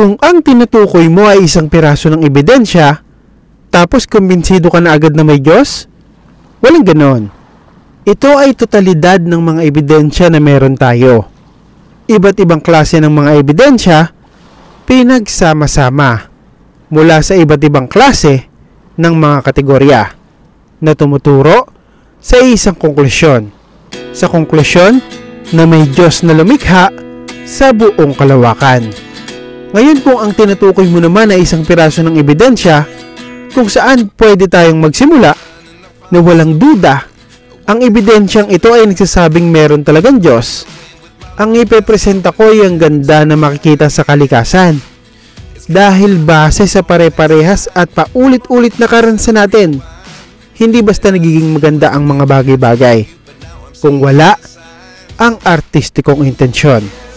Kung ang tinutukoy mo ay isang piraso ng ebidensya, tapos kumbinsido ka na agad na may Diyos? Walang ganon. Ito ay totalidad ng mga ebidensya na meron tayo. Iba't ibang klase ng mga ebidensya, pinagsama-sama mula sa iba't ibang klase ng mga kategorya na tumuturo sa isang konklusyon. Sa konklusyon na may Diyos na lumikha sa buong kalawakan. Ngayon kung ang tinutukoy mo naman ay isang piraso ng ebidensya kung saan pwede tayong magsimula na walang duda, ang ebidensyang ito ay nagsasabing meron talagang Diyos. Ang ipepresenta ko ay ang ganda na makikita sa kalikasan. Dahil base sa pare-parehas at paulit-ulit na karanasan natin, hindi basta nagiging maganda ang mga bagay-bagay kung wala ang artistikong intensyon.